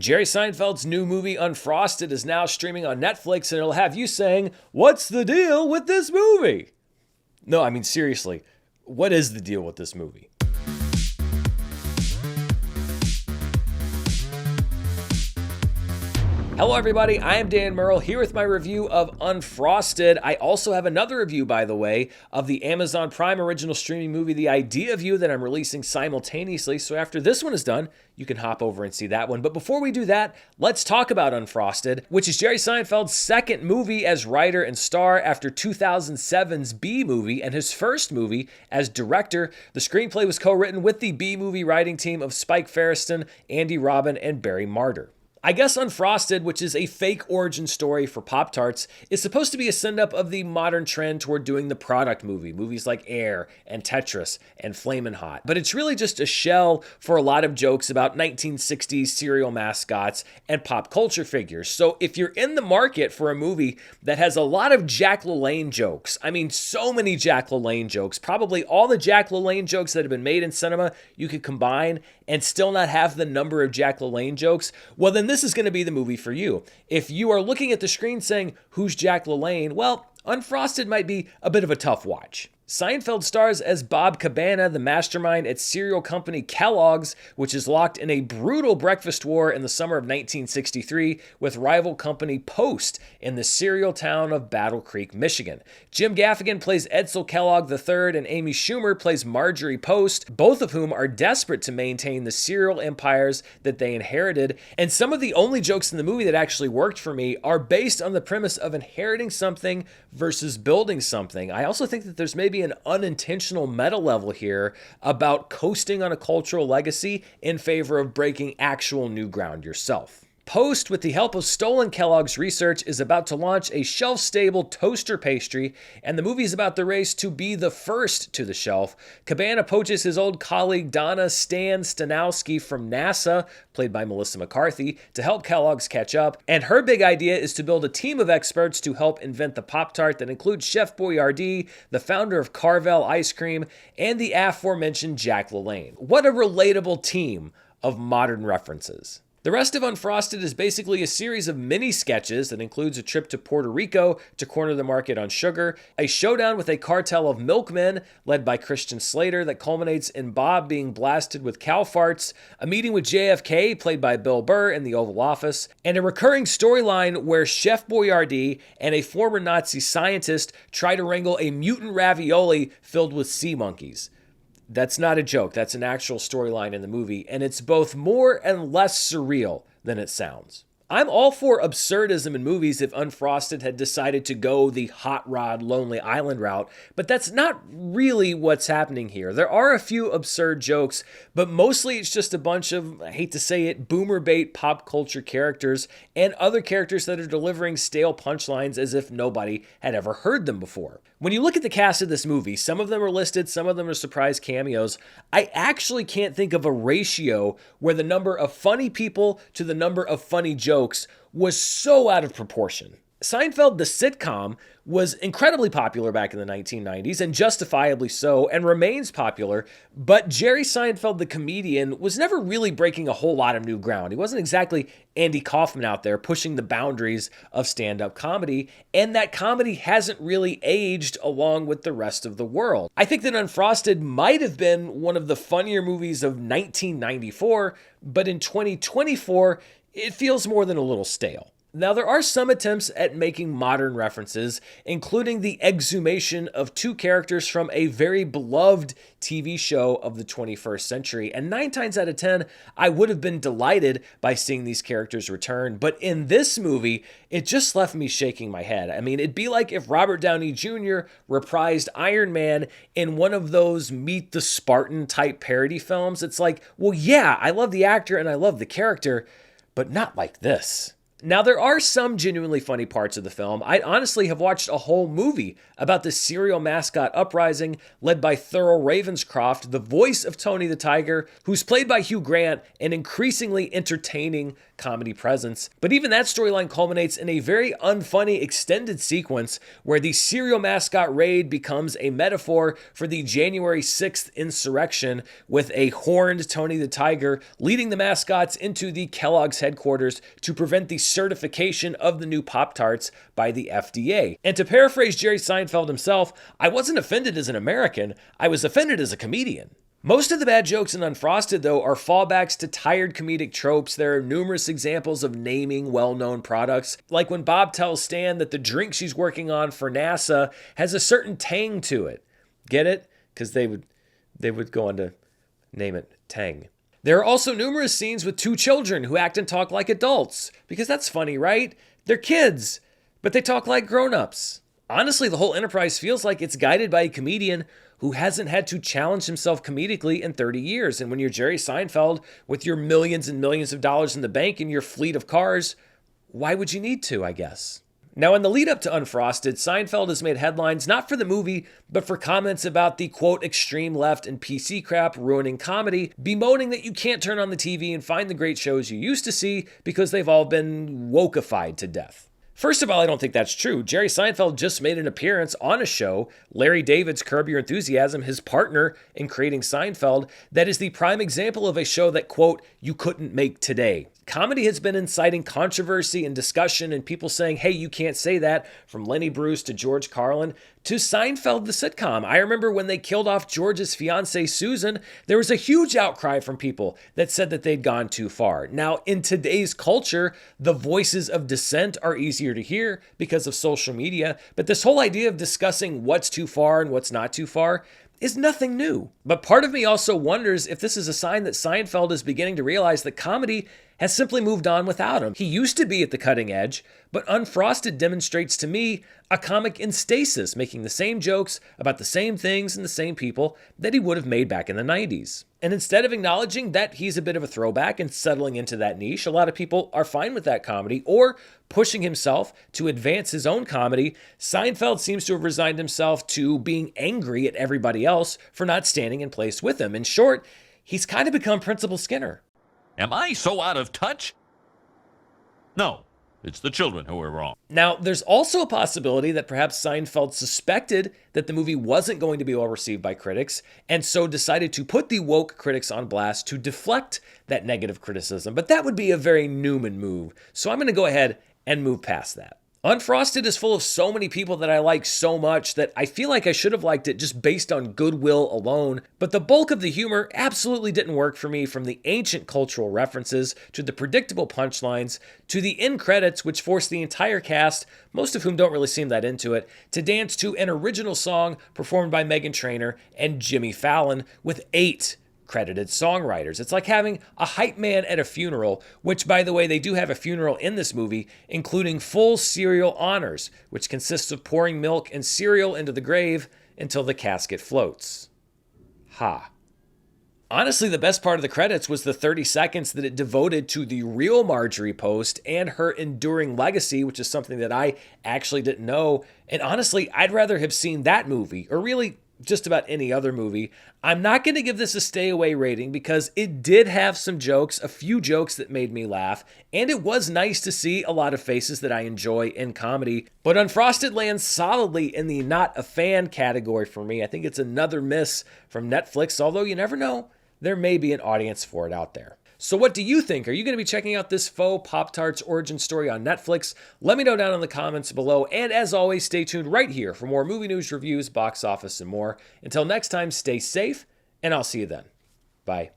Jerry Seinfeld's new movie Unfrosted is now streaming on Netflix, and it'll have you saying, "What's the deal with this movie?" No, I mean seriously, what is the deal with this movie? Hello everybody, I am Dan Murrell here with my review of Unfrosted. I also have another review, by the way, of the Amazon Prime original streaming movie The Idea of You that I'm releasing simultaneously. So after this one is done, you can hop over and see that one. But before we do that, let's talk about Unfrosted, which is Jerry Seinfeld's second movie as writer and star after 2007's B Movie and his first movie as director. The screenplay was co-written with the B Movie writing team of Spike Feresten, Andy Robin, and Barry Marder. I guess Unfrosted, which is a fake origin story for Pop-Tarts, is supposed to be a send-up of the modern trend toward doing the product movie, movies like Air and Tetris and Flamin' Hot. But it's really just a shell for a lot of jokes about 1960s cereal mascots and pop culture figures. So if you're in the market for a movie that has a lot of Jack LaLanne jokes, I mean so many Jack LaLanne jokes, probably all the Jack LaLanne jokes that have been made in cinema you could combine and still not have the number of Jack LaLanne jokes, well then this is going to be the movie for you. If you are looking at the screen saying, "Who's Jack LaLanne?" well, Unfrosted might be a bit of a tough watch. Seinfeld stars as Bob Cabana, the mastermind at cereal company Kellogg's, which is locked in a brutal breakfast war in the summer of 1963 with rival company Post in the cereal town of Battle Creek, Michigan. Jim Gaffigan plays Edsel Kellogg III and Amy Schumer plays Marjorie Post, both of whom are desperate to maintain the cereal empires that they inherited. And some of the only jokes in the movie that actually worked for me are based on the premise of inheriting something versus building something. I also think that there's maybe an unintentional meta level here about coasting on a cultural legacy in favor of breaking actual new ground yourself. Post, with the help of stolen Kellogg's research, is about to launch a shelf-stable toaster pastry, and the movie is about the race to be the first to the shelf. Cabana poaches his old colleague Donna Stanowski from NASA, played by Melissa McCarthy, to help Kellogg's catch up, and her big idea is to build a team of experts to help invent the Pop-Tart that includes Chef Boyardee, the founder of Carvel Ice Cream, and the aforementioned Jack LaLanne. What a relatable team of modern references. The rest of Unfrosted is basically a series of mini sketches that includes a trip to Puerto Rico to corner the market on sugar, a showdown with a cartel of milkmen led by Christian Slater that culminates in Bob being blasted with cow farts, a meeting with JFK played by Bill Burr in the Oval Office, and a recurring storyline where Chef Boyardee and a former Nazi scientist try to wrangle a mutant ravioli filled with sea monkeys. That's not a joke. That's an actual storyline in the movie, and it's both more and less surreal than it sounds. I'm all for absurdism in movies if Unfrosted had decided to go the hot rod Lonely Island route, but that's not really what's happening here. There are a few absurd jokes, but mostly it's just a bunch of, I hate to say it, boomer bait pop culture characters and other characters that are delivering stale punchlines as if nobody had ever heard them before. When you look at the cast of this movie, some of them are listed, some of them are surprise cameos. I actually can't think of a ratio where the number of funny people to the number of funny jokes was so out of proportion. Seinfeld, the sitcom, was incredibly popular back in the 1990s, and justifiably so, and remains popular, but Jerry Seinfeld, the comedian, was never really breaking a whole lot of new ground. He wasn't exactly Andy Kaufman out there pushing the boundaries of stand-up comedy, and that comedy hasn't really aged along with the rest of the world. I think that Unfrosted might have been one of the funnier movies of 1994, but in 2024, it feels more than a little stale. Now, there are some attempts at making modern references, including the exhumation of two characters from a very beloved TV show of the 21st century. And 9 times out of 10, I would have been delighted by seeing these characters return. But in this movie, it just left me shaking my head. I mean, it'd be like if Robert Downey Jr. reprised Iron Man in one of those Meet the Spartan type parody films. It's like, well, yeah, I love the actor and I love the character, but not like this. Now, there are some genuinely funny parts of the film. I'd honestly have watched a whole movie about the cereal mascot uprising led by Thurl Ravenscroft, the voice of Tony the Tiger, who's played by Hugh Grant, an increasingly entertaining comedy presence. But even that storyline culminates in a very unfunny extended sequence where the cereal mascot raid becomes a metaphor for the January 6th insurrection, with a horned Tony the Tiger leading the mascots into the Kellogg's headquarters to prevent the certification of the new Pop-Tarts by the FDA. And to paraphrase Jerry Seinfeld himself, I wasn't offended as an American, I was offended as a comedian. Most of the bad jokes in Unfrosted, though, are fallbacks to tired comedic tropes. There are numerous examples of naming well-known products, like when Bob tells Stan that the drink she's working on for NASA has a certain tang to it. Get it? Because they would go on to name it Tang. There are also numerous scenes with two children who act and talk like adults, because that's funny, right? They're kids, but they talk like grown-ups. Honestly, the whole enterprise feels like it's guided by a comedian who hasn't had to challenge himself comedically in 30 years. And when you're Jerry Seinfeld with your millions and millions of dollars in the bank and your fleet of cars, why would you need to, I guess? Now, in the lead up to Unfrosted, Seinfeld has made headlines not for the movie, but for comments about the quote extreme left and PC crap ruining comedy, bemoaning that you can't turn on the TV and find the great shows you used to see because they've all been wokeified to death. First of all, I don't think that's true. Jerry Seinfeld just made an appearance on a show, Larry David's Curb Your Enthusiasm, his partner in creating Seinfeld, that is the prime example of a show that, quote, you couldn't make today. Comedy has been inciting controversy and discussion and people saying, hey, you can't say that, from Lenny Bruce to George Carlin to Seinfeld the sitcom. I remember when they killed off George's fiancée Susan, there was a huge outcry from people that said that they'd gone too far. Now, in today's culture, the voices of dissent are easier to hear because of social media, but this whole idea of discussing what's too far and what's not too far is nothing new. But part of me also wonders if this is a sign that Seinfeld is beginning to realize that comedy has simply moved on without him. He used to be at the cutting edge, but Unfrosted demonstrates to me a comic in stasis, making the same jokes about the same things and the same people that he would have made back in the 90s. And instead of acknowledging that he's a bit of a throwback and settling into that niche, a lot of people are fine with that comedy or pushing himself to advance his own comedy. Seinfeld seems to have resigned himself to being angry at everybody else for not standing in place with him. In short, he's kind of become Principal Skinner. Am I so out of touch? No, it's the children who are wrong. Now, there's also a possibility that perhaps Seinfeld suspected that the movie wasn't going to be well received by critics, and so decided to put the woke critics on blast to deflect that negative criticism. But that would be a very Newman move, so I'm going to go ahead and move past that. Unfrosted is full of so many people that I like so much that I feel like I should have liked it just based on goodwill alone, but the bulk of the humor absolutely didn't work for me, from the ancient cultural references to the predictable punchlines to the end credits, which forced the entire cast, most of whom don't really seem that into it, to dance to an original song performed by Meghan Trainor and Jimmy Fallon with 8 credited songwriters. It's like having a hype man at a funeral, which, by the way, they do have a funeral in this movie, including full cereal honors, which consists of pouring milk and cereal into the grave until the casket floats. Ha. Honestly, the best part of the credits was the 30 seconds that it devoted to the real Marjorie Post and her enduring legacy, which is something that I actually didn't know. And honestly, I'd rather have seen that movie, or really just about any other movie. I'm not going to give this a stay away rating because it did have some jokes, a few jokes that made me laugh, and it was nice to see a lot of faces that I enjoy in comedy. But Unfrosted lands solidly in the not a fan category for me. I think it's another miss from Netflix, although you never know, there may be an audience for it out there. So what do you think? Are you going to be checking out this faux Pop-Tarts origin story on Netflix? Let me know down in the comments below. And as always, stay tuned right here for more movie news, reviews, box office, and more. Until next time, stay safe, and I'll see you then. Bye.